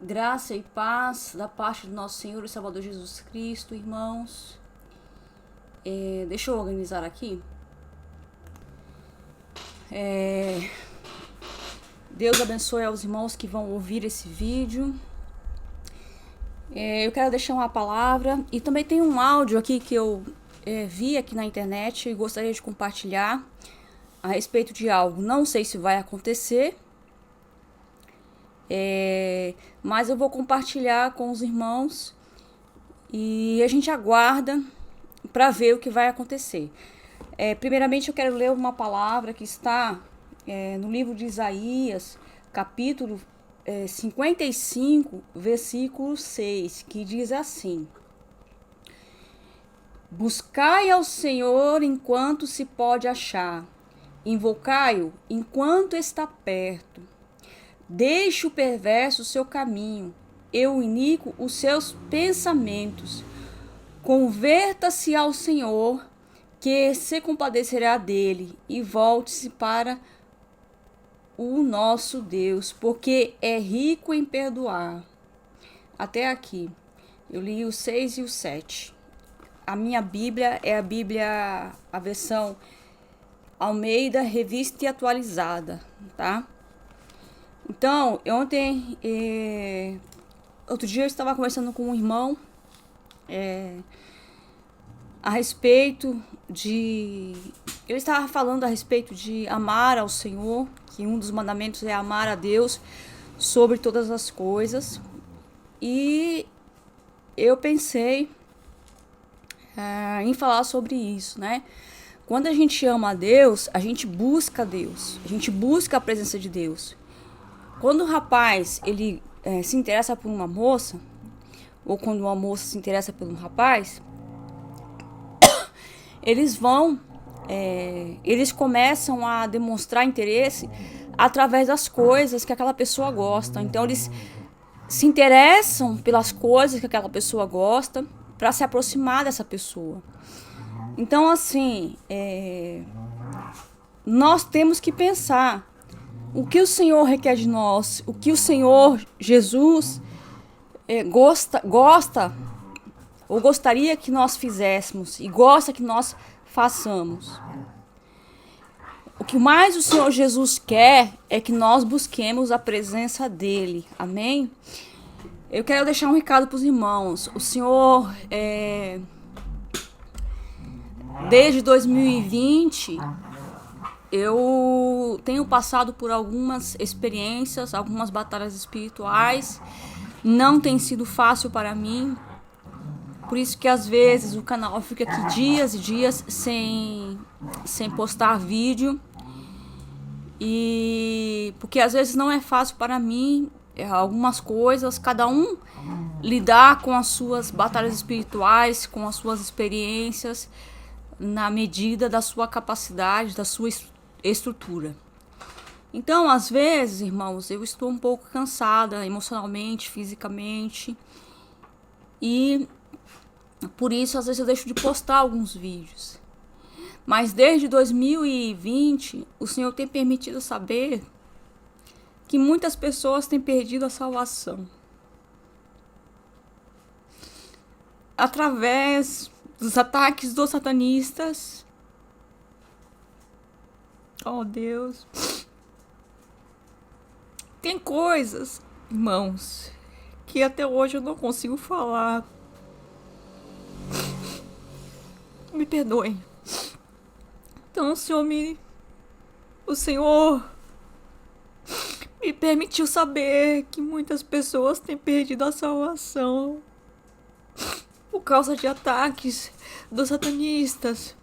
Graça e paz da parte do nosso Senhor e Salvador Jesus Cristo, irmãos. Deixa eu organizar aqui. Deus abençoe aos irmãos que vão ouvir esse vídeo. Eu quero deixar uma palavra e também tem um áudio aqui que eu vi aqui na internet e gostaria de compartilhar a respeito de algo. Não sei se vai acontecer, mas eu vou compartilhar com os irmãos e a gente aguarda para ver o que vai acontecer. Primeiramente eu quero ler uma palavra que está no livro de Isaías, capítulo 55, versículo 6, que diz assim: Buscai ao Senhor enquanto se pode achar, invocai-o enquanto está perto. Deixe o perverso o seu caminho, e o iníquo os seus pensamentos. Converta-se ao Senhor, que se compadecerá dele, e volte-se para o nosso Deus, porque é rico em perdoar. Até aqui, eu li o 6 e o 7. A minha Bíblia é a versão Almeida, revista e atualizada, tá? Então, outro dia eu estava conversando com um irmão a respeito de... Ele estava falando a respeito de amar ao Senhor, que um dos mandamentos é amar a Deus sobre todas as coisas. E eu pensei em falar sobre isso, né? Quando a gente ama a Deus, a gente busca a presença de Deus. Quando o rapaz ele se interessa por uma moça, ou quando uma moça se interessa por um rapaz, eles começam a demonstrar interesse através das coisas que aquela pessoa gosta. Então eles se interessam pelas coisas que aquela pessoa gosta para se aproximar dessa pessoa. Então, assim, nós temos que pensar o que o Senhor requer de nós, o que o Senhor Jesus gosta ou gostaria que nós fizéssemos e gosta que nós façamos. O que mais o Senhor Jesus quer é que nós busquemos a presença dele. Amém? Eu quero deixar um recado para os irmãos. O Senhor, desde 2020, eu tenho passado por algumas experiências, algumas batalhas espirituais. Não tem sido fácil para mim. Por isso que às vezes o canal fica aqui dias e dias sem postar vídeo. E porque às vezes não é fácil para mim algumas coisas, cada um lidar com as suas batalhas espirituais, com as suas experiências, na medida da sua capacidade, da sua estrutura. Então, às vezes, irmãos, eu estou um pouco cansada emocionalmente, fisicamente, e por isso às vezes eu deixo de postar alguns vídeos. Mas desde 2020, o Senhor tem permitido saber que muitas pessoas têm perdido a salvação através dos ataques dos satanistas. Oh, Deus. Tem coisas, irmãos, que até hoje eu não consigo falar. Me perdoem. Então o Senhor me permitiu saber que muitas pessoas têm perdido a salvação por causa de ataques dos satanistas.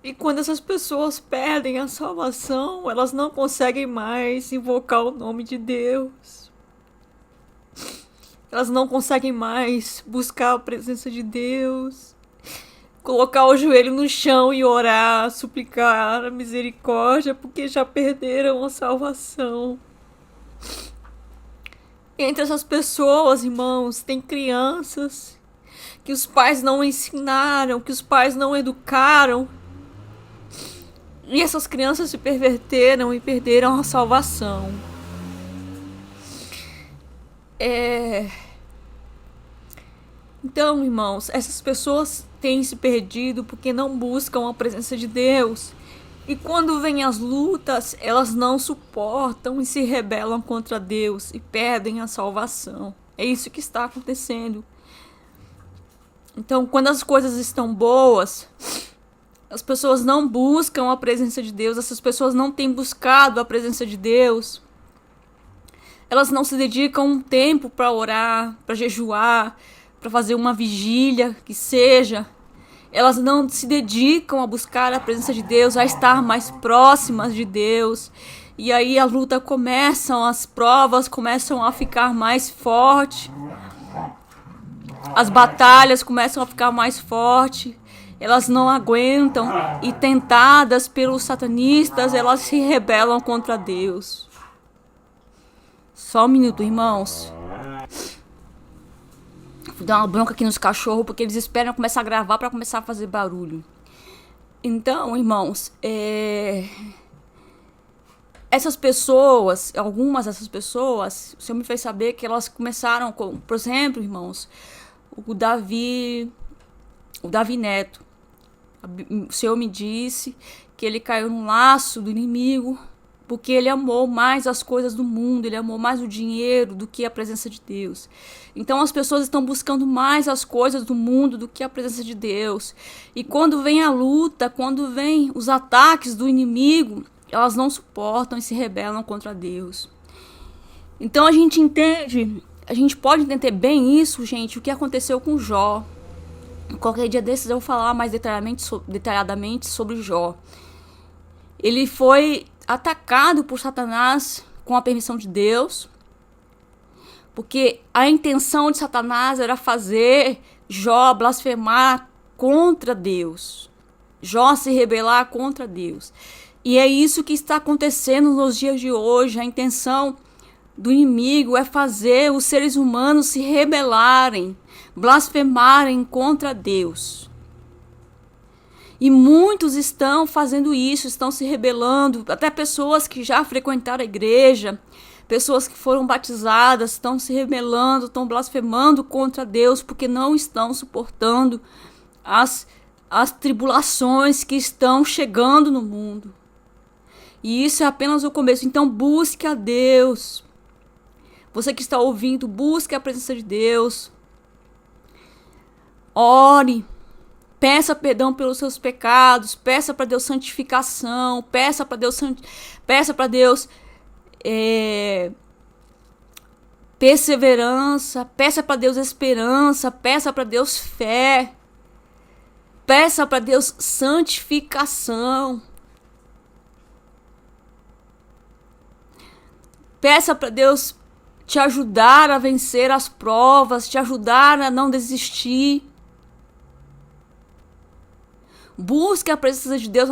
E quando essas pessoas perdem a salvação, elas não conseguem mais invocar o nome de Deus. Elas não conseguem mais buscar a presença de Deus, colocar o joelho no chão e orar, suplicar a misericórdia, porque já perderam a salvação. E entre essas pessoas, irmãos, tem crianças que os pais não ensinaram, que os pais não educaram. E essas crianças se perverteram e perderam a salvação. Então, irmãos, essas pessoas têm se perdido porque não buscam a presença de Deus. E quando vêm as lutas, elas não suportam e se rebelam contra Deus e perdem a salvação. É isso que está acontecendo. Então, quando as coisas estão boas, as pessoas não buscam a presença de Deus, essas pessoas não têm buscado a presença de Deus. Elas não se dedicam um tempo para orar, para jejuar, para fazer uma vigília, que seja. Elas não se dedicam a buscar a presença de Deus, a estar mais próximas de Deus. E aí a luta começa, as provas começam a ficar mais fortes. As batalhas começam a ficar mais fortes. Elas não aguentam e, tentadas pelos satanistas, elas se rebelam contra Deus. Só um minuto, irmãos. Vou dar uma bronca aqui nos cachorros, porque eles esperam começar a gravar para começar a fazer barulho. Então, irmãos, essas pessoas, algumas dessas pessoas, o Senhor me fez saber que elas começaram, por exemplo, irmãos, o Davi Neto. O Senhor me disse que ele caiu no laço do inimigo, porque ele amou mais as coisas do mundo, ele amou mais o dinheiro do que a presença de Deus. Então as pessoas estão buscando mais as coisas do mundo do que a presença de Deus. E quando vem a luta, quando vem os ataques do inimigo, elas não suportam e se rebelam contra Deus. Então a gente pode entender bem isso, gente, o que aconteceu com Jó. Qualquer dia desses eu vou falar mais detalhadamente sobre Jó. Ele foi atacado por Satanás com a permissão de Deus, porque a intenção de Satanás era fazer Jó blasfemar contra Deus, Jó se rebelar contra Deus. E é isso que está acontecendo nos dias de hoje. A intenção do inimigo é fazer os seres humanos se rebelarem, blasfemarem contra Deus. E muitos estão fazendo isso, estão se rebelando, até pessoas que já frequentaram a igreja, pessoas que foram batizadas, estão se rebelando, estão blasfemando contra Deus, porque não estão suportando as tribulações que estão chegando no mundo. E isso é apenas o começo. Então busque a Deus. Você que está ouvindo, busque a presença de Deus. Ore. Peça perdão pelos seus pecados, peça para Deus santificação, peça para Deus perseverança, peça para Deus esperança, peça para Deus fé, peça para Deus santificação. Peça para Deus te ajudar a vencer as provas, te ajudar a não desistir. Busque a presença de Deus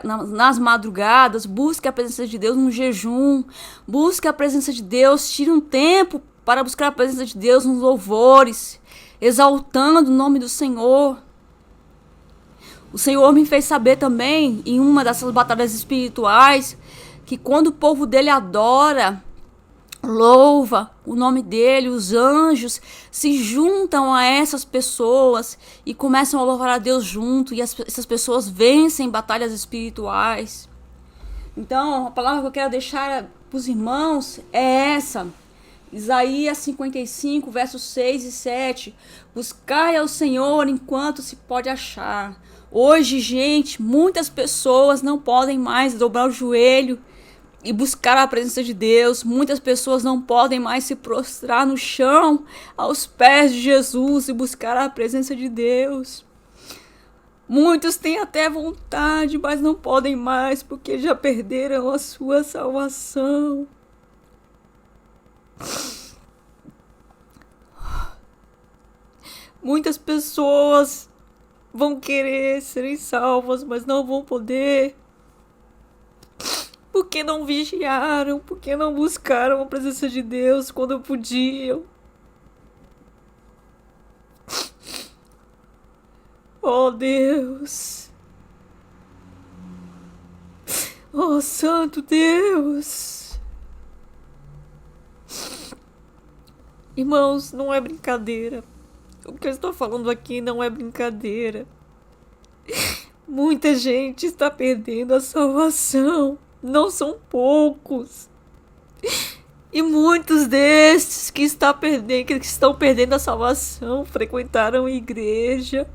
nas madrugadas, busque a presença de Deus no jejum, busque a presença de Deus, tire um tempo para buscar a presença de Deus nos louvores, exaltando o nome do Senhor. O Senhor me fez saber também, em uma dessas batalhas espirituais, que quando o povo dele adora, louva o nome dele, os anjos se juntam a essas pessoas e começam a louvar a Deus junto, e essas pessoas vencem batalhas espirituais. Então, a palavra que eu quero deixar para os irmãos é essa. Isaías 55, versos 6 e 7. Buscai ao Senhor enquanto se pode achar. Hoje, gente, muitas pessoas não podem mais dobrar o joelho e buscar a presença de Deus. Muitas pessoas não podem mais se prostrar no chão aos pés de Jesus e buscar a presença de Deus. Muitos têm até vontade, mas não podem mais porque já perderam a sua salvação. Muitas pessoas vão querer serem salvas, mas não vão poder. Porque não vigiaram, porque não buscaram a presença de Deus quando podiam. Oh Deus! Oh Santo Deus! Irmãos, não é brincadeira. O que eu estou falando aqui não é brincadeira. Muita gente está perdendo a salvação. Não são poucos. E muitos destes que estão perdendo a salvação frequentaram a igreja,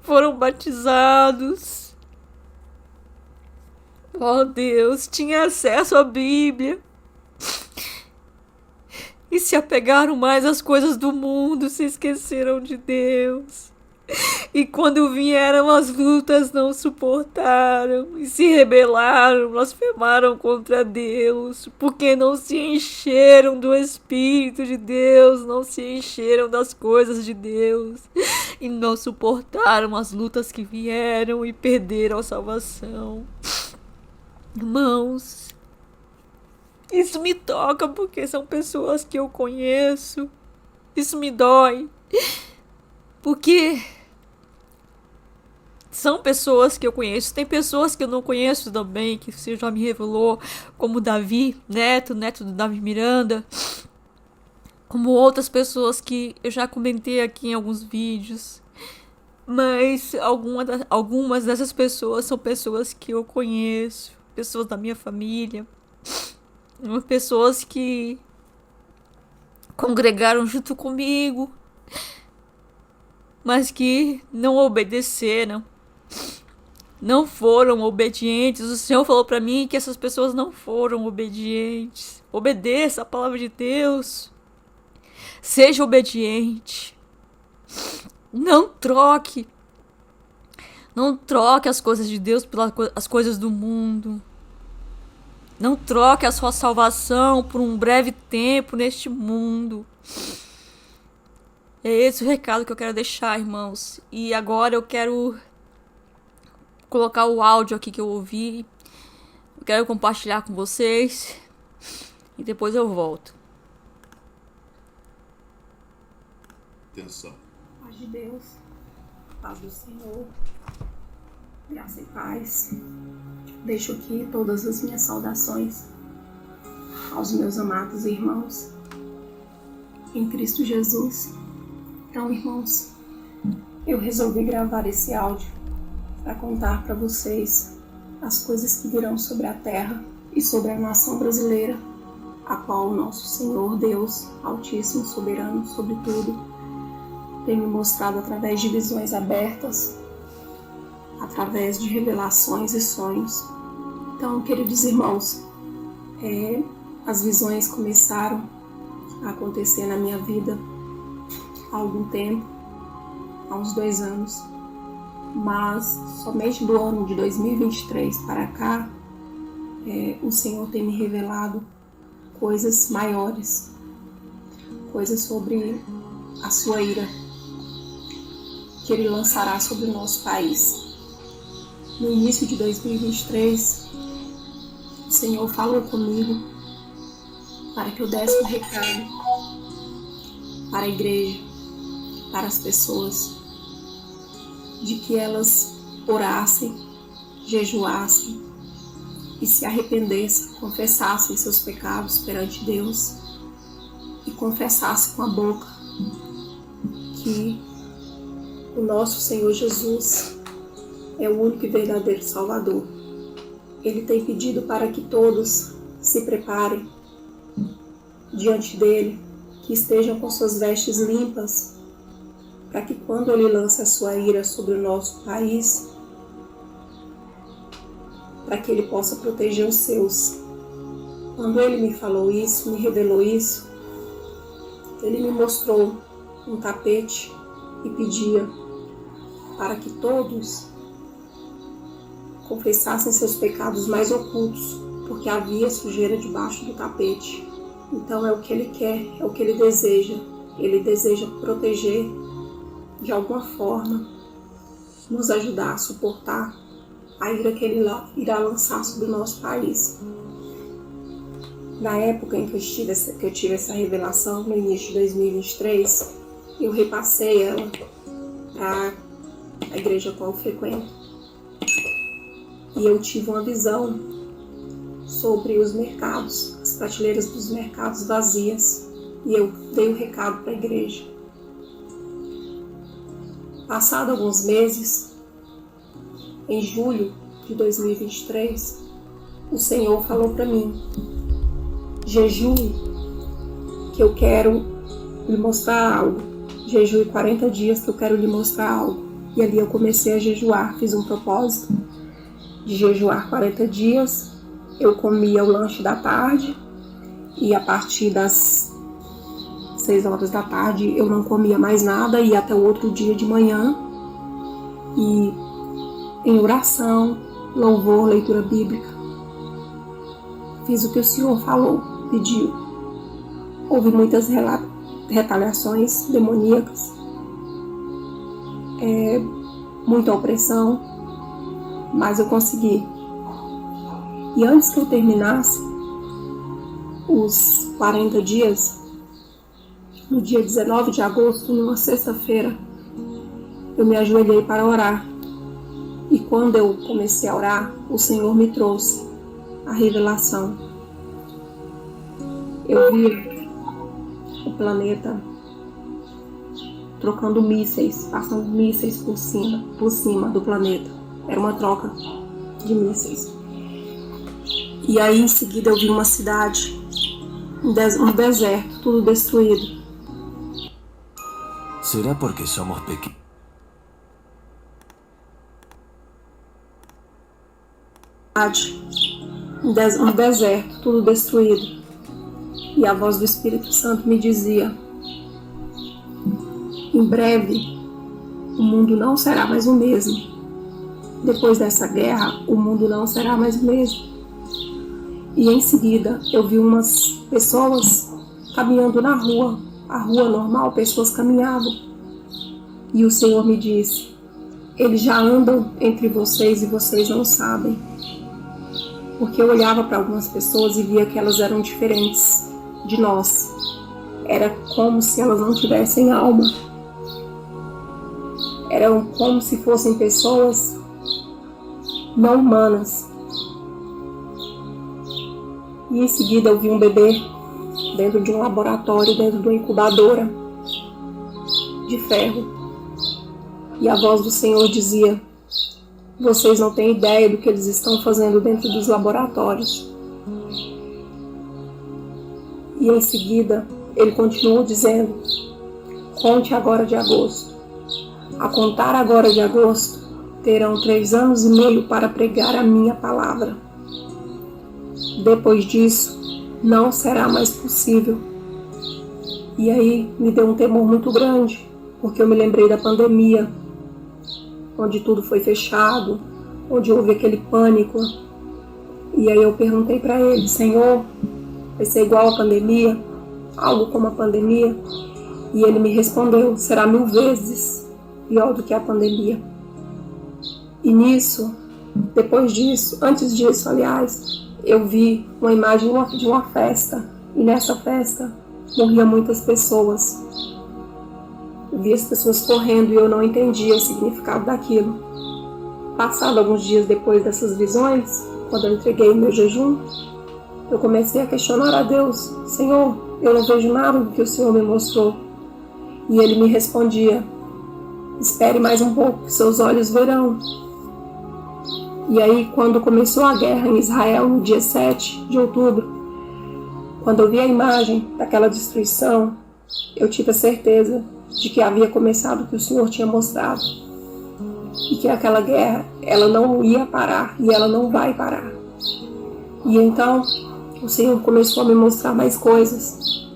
foram batizados. Oh Deus, tinha acesso à Bíblia e se apegaram mais às coisas do mundo, se esqueceram de Deus. E quando vieram as lutas, não suportaram e se rebelaram, blasfemaram contra Deus, porque não se encheram do Espírito de Deus, não se encheram das coisas de Deus e não suportaram as lutas que vieram e perderam a salvação. Irmãos, isso me toca porque são pessoas que eu conheço. Isso me dói porque são pessoas que eu conheço. Tem pessoas que eu não conheço também, que o Senhor já me revelou, como Davi, neto do Davi Miranda, como outras pessoas que eu já comentei aqui em alguns vídeos. Mas algumas dessas pessoas são pessoas que eu conheço, pessoas da minha família, pessoas que congregaram junto comigo, mas que não obedeceram, não foram obedientes. O Senhor falou para mim que essas pessoas não foram obedientes. Obedeça a palavra de Deus. Seja obediente. Não troque as coisas de Deus pelas coisas do mundo. Não troque a sua salvação por um breve tempo neste mundo. É esse o recado que eu quero deixar, irmãos. E agora eu quero colocar o áudio aqui que eu ouvi. Eu quero compartilhar com vocês. E depois eu volto. Atenção. Paz de Deus, paz do Senhor, graça e paz. Deixo aqui todas as minhas saudações aos meus amados irmãos em Cristo Jesus. Então, irmãos, eu resolvi gravar esse áudio para contar para vocês as coisas que virão sobre a terra e sobre a nação brasileira, a qual o nosso Senhor Deus, Altíssimo, Soberano sobre tudo, tem me mostrado através de visões abertas, através de revelações e sonhos. Então, queridos irmãos, as visões começaram a acontecer na minha vida há algum tempo, há uns 2 anos, mas somente do ano de 2023 para cá, o Senhor tem me revelado coisas maiores, coisas sobre a sua ira, que Ele lançará sobre o nosso país. No início de 2023, o Senhor falou comigo para que eu desse um recado para a igreja, para as pessoas, de que elas orassem, jejuassem e se arrependessem, confessassem seus pecados perante Deus e confessassem com a boca que o nosso Senhor Jesus é o único e verdadeiro Salvador. Ele tem pedido para que todos se preparem diante dele, que estejam com suas vestes limpas, para que quando ele lance a sua ira sobre o nosso país, para que ele possa proteger os seus. Quando ele me falou isso, me revelou isso, ele me mostrou um tapete e pedia para que todos confessassem seus pecados mais ocultos, porque havia sujeira debaixo do tapete. Então é o que ele quer, é o que ele deseja. Ele deseja proteger, de alguma forma, nos ajudar a suportar a ira que ele irá lançar sobre o nosso país. Na época em que eu tive essa revelação, no início de 2023, eu repassei ela para a igreja a qual eu frequento. E eu tive uma visão sobre os mercados, as prateleiras dos mercados vazias. e eu dei o recado para a igreja. Passado alguns meses, em julho de 2023, o Senhor falou para mim: jejue, que eu quero lhe mostrar algo. Jejue 40 dias que eu quero lhe mostrar algo. E ali eu comecei a jejuar, fiz um propósito de jejuar 40 dias. Eu comia o lanche da tarde e a partir das 6 horas da tarde eu não comia mais nada, e até o outro dia de manhã, e em oração, louvor, leitura bíblica. Fiz o que o Senhor falou, pediu. Houve muitas retaliações demoníacas, muita opressão, mas eu consegui. E antes que eu terminasse os 40 dias, no dia 19 de agosto, numa sexta-feira, eu me ajoelhei para orar. E quando eu comecei a orar, o Senhor me trouxe a revelação. Eu vi o planeta trocando mísseis, passando mísseis por cima do planeta. Era uma troca de mísseis. E aí em seguida eu vi uma cidade, um deserto, tudo destruído. ¿Será porque somos pequeños? Um deserto, tudo destruído. E a voz do Espírito Santo me dizia: em breve, o mundo não será mais o mesmo. Depois dessa guerra, o mundo não será mais o mesmo. E em seguida, eu vi umas pessoas caminhando na rua, a rua normal, pessoas caminhavam. E o Senhor me disse: eles já andam entre vocês e vocês não sabem. Porque eu olhava para algumas pessoas e via que elas eram diferentes de nós. Era como se elas não tivessem alma. Eram como se fossem pessoas não humanas. E em seguida eu vi um bebê dentro de um laboratório, dentro de uma incubadora de ferro. E a voz do Senhor dizia: vocês não têm ideia do que eles estão fazendo dentro dos laboratórios. E em seguida ele continuou dizendo: conte agora de agosto. A contar agora de agosto, terão 3 anos e meio para pregar a minha palavra. Depois disso, não será mais possível. E aí me deu um temor muito grande, porque eu me lembrei da pandemia, onde tudo foi fechado, onde houve aquele pânico. E aí eu perguntei para ele: Senhor, vai ser igual a pandemia? Algo como a pandemia? E ele me respondeu: será 1000 vezes pior do que a pandemia. E nisso, depois disso, antes disso, aliás, eu vi uma imagem de uma festa. E nessa festa morriam muitas pessoas. Eu vi as pessoas correndo e eu não entendia o significado daquilo. Passado alguns dias depois dessas visões, quando eu entreguei o meu jejum, eu comecei a questionar a Deus: Senhor, eu não vejo nada do que o Senhor me mostrou. E ele me respondia: espere mais um pouco, que seus olhos verão. E aí, quando começou a guerra em Israel, no dia 7 de outubro, quando eu vi a imagem daquela destruição, eu tive a certeza de que havia começado o que o Senhor tinha mostrado. E que aquela guerra, ela não ia parar e ela não vai parar. E então, o Senhor começou a me mostrar mais coisas.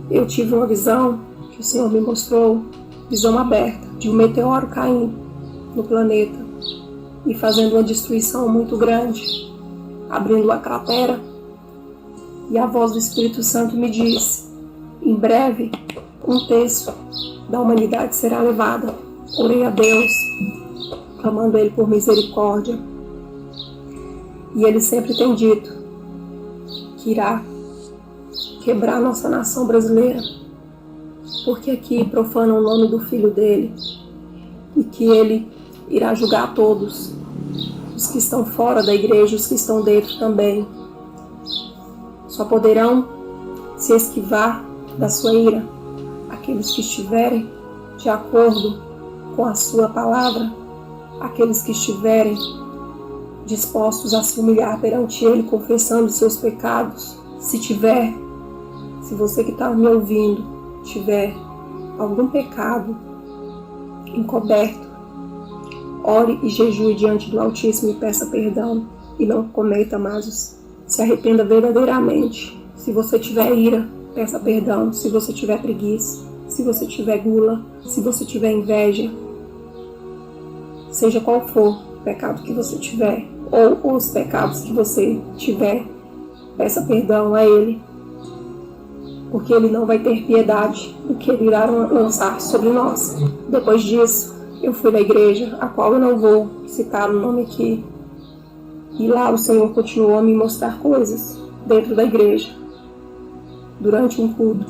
Eu tive uma visão que o Senhor me mostrou, visão aberta, de um meteoro caindo no planeta e fazendo uma destruição muito grande, abrindo uma cratera. E a voz do Espírito Santo me disse: em breve, 1/3 da humanidade será levada. Orei a Deus, clamando a Ele por misericórdia. E Ele sempre tem dito que irá quebrar nossa nação brasileira, porque aqui profanam o nome do Filho dele, e que Ele irá julgar todos, os que estão fora da igreja, os que estão dentro também. Só poderão se esquivar da sua ira, aqueles que estiverem de acordo com a sua palavra, aqueles que estiverem dispostos a se humilhar perante Ele, confessando os seus pecados. Se você que está me ouvindo tiver algum pecado encoberto, ore e jejue diante do Altíssimo e peça perdão e não cometa mais. Se arrependa verdadeiramente. Se você tiver ira, peça perdão. Se você tiver preguiça, se você tiver gula, se você tiver inveja, seja qual for o pecado que você tiver, ou os pecados que você tiver, peça perdão a Ele, porque Ele não vai ter piedade do que Ele irá lançar sobre nós. Depois disso, eu fui na igreja, a qual eu não vou citar o nome aqui, e lá o Senhor continuou a me mostrar coisas dentro da igreja, durante um culto,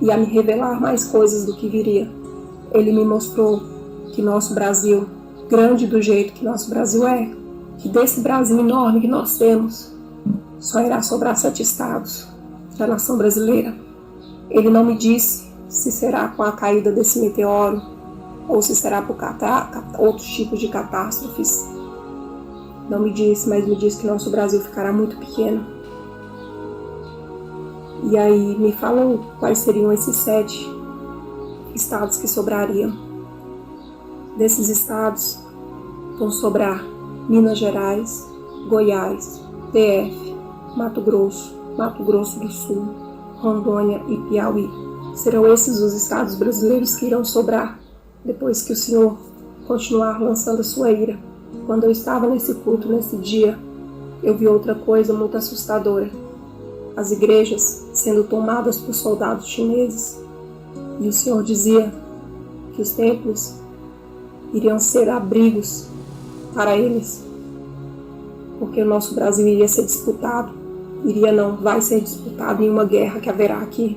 e a me revelar mais coisas do que viria. Ele me mostrou que nosso Brasil, grande do jeito que nosso Brasil é, que desse Brasil enorme que nós temos, só irá sobrar 7 estados da nação brasileira. Ele não me disse se será com a caída desse meteoro ou se será por outros tipos de catástrofes. Não me disse, mas me disse que nosso Brasil ficará muito pequeno. E aí me falou quais seriam esses 7 estados que sobrariam. Desses estados vão sobrar Minas Gerais, Goiás, DF, Mato Grosso do Sul, Rondônia e Piauí. Serão esses os estados brasileiros que irão sobrar depois que o Senhor continuar lançando a sua ira. Quando eu estava nesse culto, nesse dia, eu vi outra coisa muito assustadora. As igrejas sendo tomadas por soldados chineses. E o Senhor dizia que os templos iriam ser abrigos para eles, porque o nosso Brasil iria ser disputado, vai ser disputado em uma guerra que haverá aqui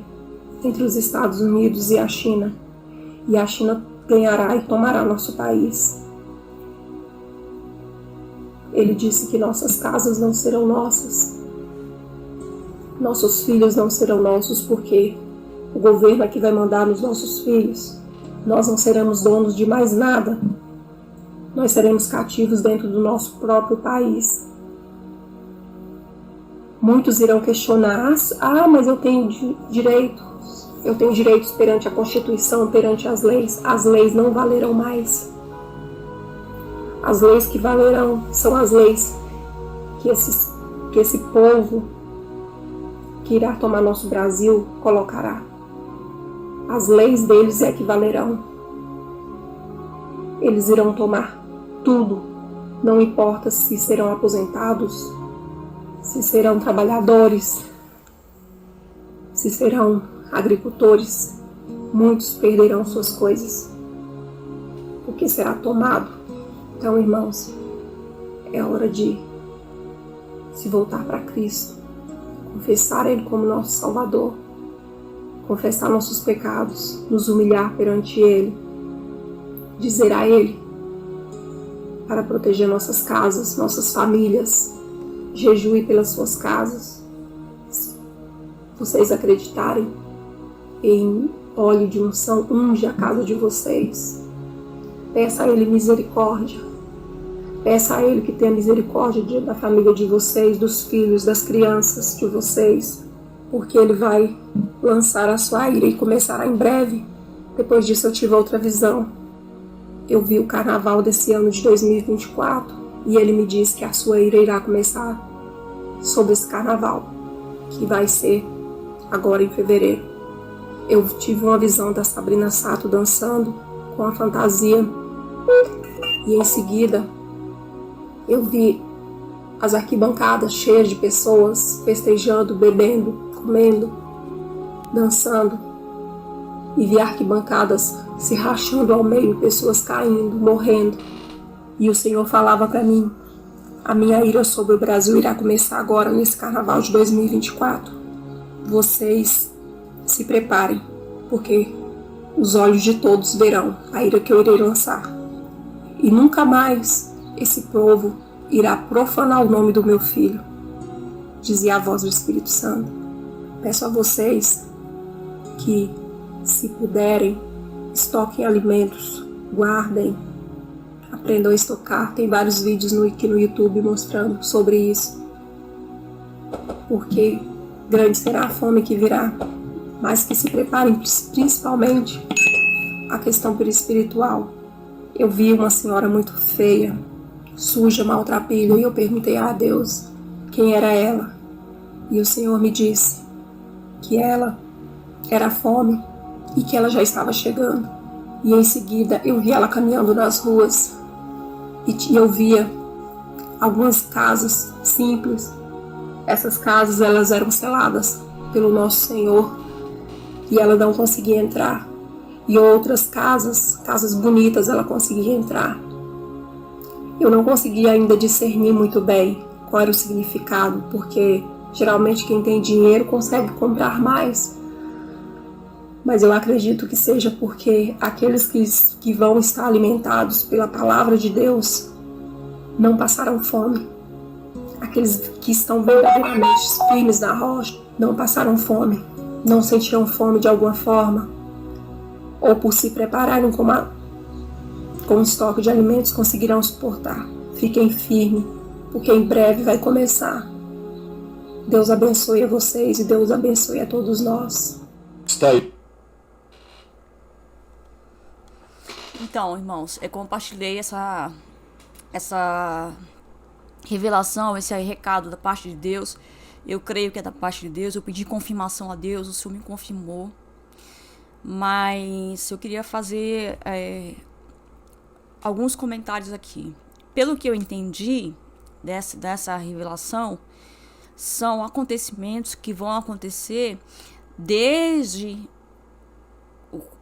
entre os Estados Unidos e a China ganhará e tomará nosso país. Ele disse que nossas casas não serão nossas, nossos filhos não serão nossos, porque o governo é que vai mandar nos nossos filhos. Nós não seremos donos de mais nada. Nós seremos cativos dentro do nosso próprio país. Muitos irão questionar: mas eu tenho direitos. Eu tenho direitos perante a Constituição, perante as leis. As leis não valerão mais. As leis que valerão são as leis que esse povo que irá tomar nosso Brasil colocará. As leis deles é que valerão. Eles irão tomar tudo. Não importa se serão aposentados, se serão trabalhadores, se serão agricultores. Muitos perderão suas coisas, porque será tomado. Então, irmãos, é hora de se voltar para Cristo, confessar Ele como nosso Salvador, confessar nossos pecados, nos humilhar perante Ele, dizer a Ele para proteger nossas casas, nossas famílias, jejue pelas suas casas. Se vocês acreditarem em óleo de unção, unge a casa de vocês. Peça a Ele misericórdia. Peça a Ele que tenha misericórdia da família de vocês, dos filhos, das crianças de vocês, porque Ele vai lançar a sua ira e começará em breve. Depois disso eu tive outra visão. Eu vi o carnaval desse ano de 2024 e Ele me disse que a sua ira irá começar sobre esse carnaval, que vai ser agora em fevereiro. Eu tive uma visão da Sabrina Sato dançando com a fantasia e em seguida eu vi as arquibancadas cheias de pessoas festejando, bebendo, comendo, dançando, e vi arquibancadas se rachando ao meio, pessoas caindo, morrendo. E o Senhor falava para mim: a minha ira sobre o Brasil irá começar agora nesse carnaval de 2024. Vocês se preparem, porque os olhos de todos verão a ira que eu irei lançar. E nunca mais esse povo irá profanar o nome do meu filho, dizia a voz do Espírito Santo. Peço a vocês que, se puderem, estoquem alimentos, guardem, aprendam a estocar. Tem vários vídeos aqui no YouTube mostrando sobre isso. Porque grande será a fome que virá, mas que se preparem principalmente a questão espiritual. Eu vi uma senhora muito feia, suja, maltrapilha, e eu perguntei a Deus quem era ela. E o Senhor me disse que ela era a fome e que ela já estava chegando. E em seguida eu vi ela caminhando nas ruas e eu via algumas casas simples. Essas casas, elas eram seladas pelo nosso Senhor e ela não conseguia entrar. E outras casas bonitas, ela conseguia entrar. Eu não conseguia ainda discernir muito bem qual era o significado, porque geralmente quem tem dinheiro consegue comprar mais. Mas eu acredito que seja porque aqueles que vão estar alimentados pela palavra de Deus não passaram fome. Aqueles que estão verdadeiramente firmes na rocha não passaram fome, não sentiram fome de alguma forma, ou por se prepararem com um estoque de alimentos conseguirão suportar. Fiquem firmes, porque em breve vai começar. Deus abençoe a vocês e Deus abençoe a todos nós. Está aí. Então, irmãos, eu compartilhei essa revelação, esse recado da parte de Deus. Eu creio que é da parte de Deus. Eu pedi confirmação a Deus, o Senhor me confirmou. Mas eu queria fazer alguns comentários aqui. Pelo que eu entendi dessa revelação, são acontecimentos que vão acontecer desde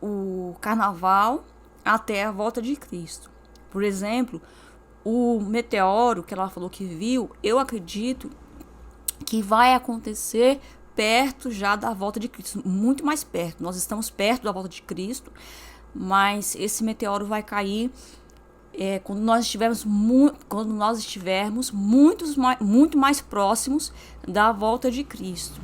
o carnaval até a volta de Cristo. Por exemplo, o meteoro que ela falou que viu, eu acredito que vai acontecer perto já da volta de Cristo, muito mais perto. Nós estamos perto da volta de Cristo, mas esse meteoro vai cair quando nós estivermos muito mais próximos da volta de Cristo.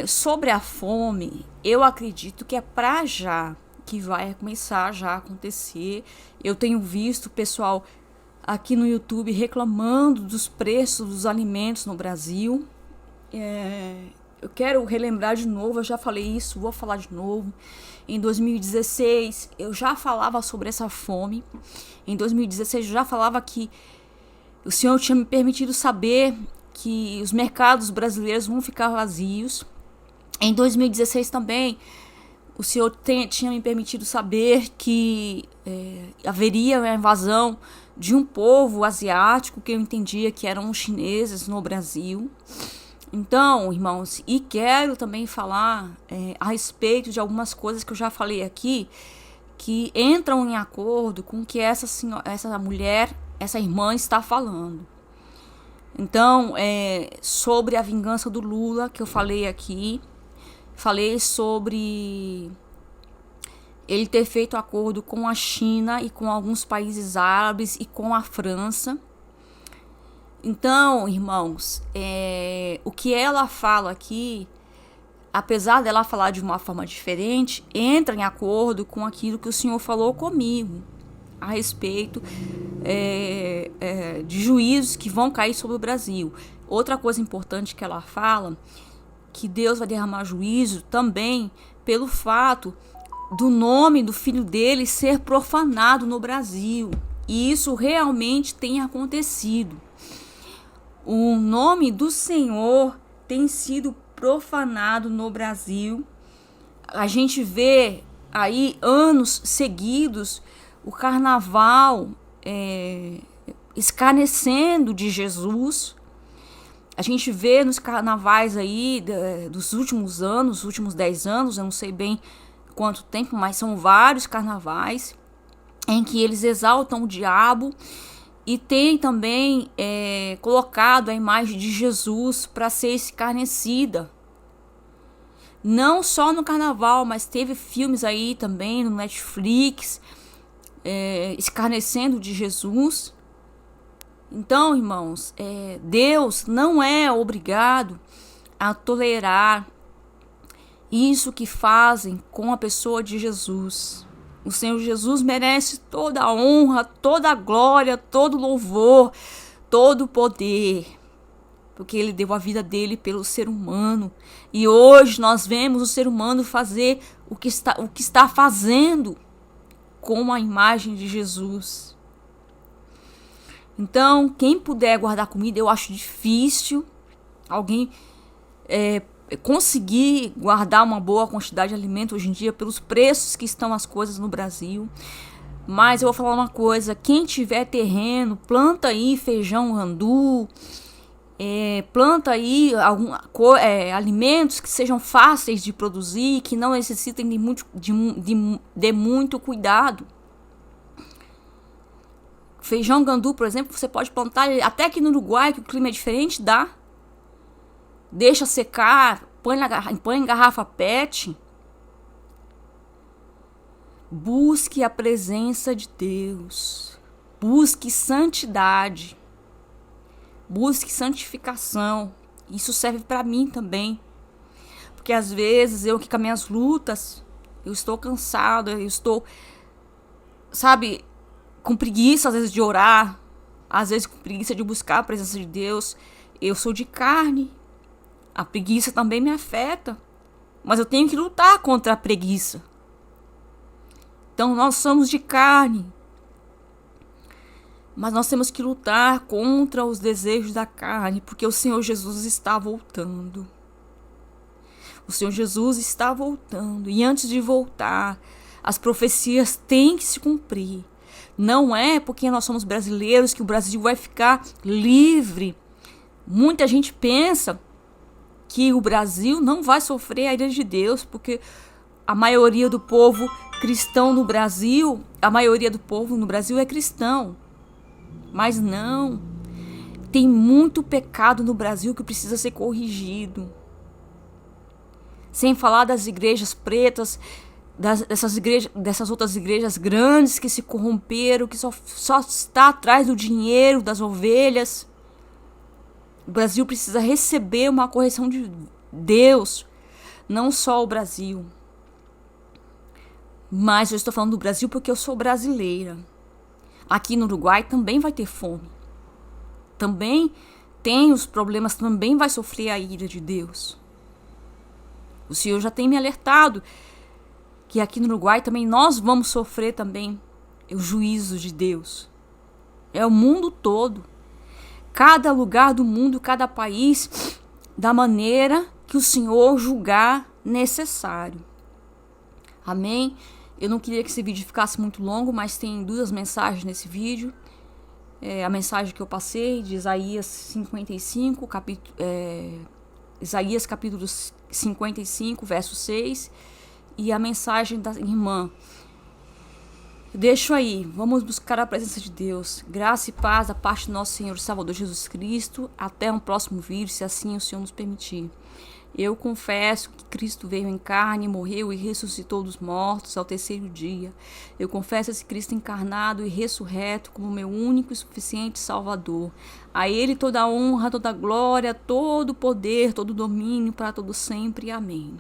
Sobre a fome, eu acredito que é para já, que vai começar já a acontecer. Eu tenho visto o pessoal aqui no YouTube reclamando dos preços dos alimentos no Brasil. Eu quero relembrar de novo, eu já falei isso, vou falar de novo. Em 2016, eu já falava sobre essa fome. Em 2016, eu já falava que o Senhor tinha me permitido saber que os mercados brasileiros vão ficar vazios. Em 2016 também, o Senhor tinha me permitido saber que haveria uma invasão de um povo asiático, que eu entendia que eram os chineses no Brasil. Então, irmãos, e quero também falar a respeito de algumas coisas que eu já falei aqui, que entram em acordo com o que essa mulher, essa irmã está falando. Então, sobre a vingança do Lula, que eu falei aqui, falei sobre ele ter feito acordo com a China e com alguns países árabes e com a França. Então, irmãos, o que ela fala aqui, apesar dela falar de uma forma diferente, entra em acordo com aquilo que o Senhor falou comigo a respeito de juízos que vão cair sobre o Brasil. Outra coisa importante que ela fala, que Deus vai derramar juízo também pelo fato do nome do filho dele ser profanado no Brasil. E isso realmente tem acontecido. O nome do Senhor tem sido profanado no Brasil. A gente vê aí anos seguidos o carnaval escarnecendo de Jesus. A gente vê nos carnavais aí dos últimos anos, os últimos 10 anos, eu não sei bem quanto tempo, mas são vários carnavais em que eles exaltam o diabo e tem também colocado a imagem de Jesus para ser escarnecida. Não só no carnaval, mas teve filmes aí também no Netflix escarnecendo de Jesus. Então, irmãos, Deus não é obrigado a tolerar isso que fazem com a pessoa de Jesus. O Senhor Jesus merece toda a honra, toda a glória, todo o louvor, todo o poder, porque ele deu a vida dele pelo ser humano. E hoje nós vemos o ser humano fazer o que está fazendo com a imagem de Jesus. Então, quem puder guardar comida, eu acho difícil alguém conseguir guardar uma boa quantidade de alimento hoje em dia pelos preços que estão as coisas no Brasil. Mas eu vou falar uma coisa: quem tiver terreno, planta aí feijão randu, planta aí alimentos que sejam fáceis de produzir, que não necessitem de muito cuidado. Feijão gandu, por exemplo, você pode plantar até aqui no Uruguai, que o clima é diferente, dá. Deixa secar, põe em garrafa PET. Busque a presença de Deus. Busque santidade. Busque santificação. Isso serve para mim também. Porque às vezes eu que com as minhas lutas, eu estou cansado, eu estou, com preguiça às vezes de orar, às vezes com preguiça de buscar a presença de Deus. Eu sou de carne. A preguiça também me afeta. Mas eu tenho que lutar contra a preguiça. Então nós somos de carne. Mas nós temos que lutar contra os desejos da carne, porque o Senhor Jesus está voltando. O Senhor Jesus está voltando. E antes de voltar, as profecias têm que se cumprir. Não é porque nós somos brasileiros que o Brasil vai ficar livre. Muita gente pensa que o Brasil não vai sofrer a ira de Deus, porque a maioria do povo cristão no Brasil, é cristão. Mas não. Tem muito pecado no Brasil que precisa ser corrigido. Sem falar das igrejas pretas, dessas outras igrejas grandes que se corromperam, que só está atrás do dinheiro das ovelhas. O Brasil precisa receber uma correção de Deus. Não só o Brasil. Mas eu estou falando do Brasil porque eu sou brasileira. Aqui no Uruguai também vai ter fome. Também tem os problemas, também vai sofrer a ira de Deus. O Senhor já tem me alertado que aqui no Uruguai também nós vamos sofrer também o juízo de Deus. É o mundo todo. Cada lugar do mundo, cada país, da maneira que o Senhor julgar necessário. Amém? Eu não queria que esse vídeo ficasse muito longo, mas tem 2 mensagens nesse vídeo. A mensagem que eu passei de Isaías 55, Isaías capítulo 55, verso 6. E a mensagem da irmã. Deixo aí, vamos buscar a presença de Deus. Graça e paz da parte do nosso Senhor e Salvador Jesus Cristo. Até um próximo vídeo, se assim o Senhor nos permitir. Eu confesso que Cristo veio em carne, morreu e ressuscitou dos mortos ao 3º dia. Eu confesso esse Cristo encarnado e ressurreto como meu único e suficiente Salvador. A Ele toda a honra, toda a glória, todo o poder, todo o domínio para todo sempre. Amém.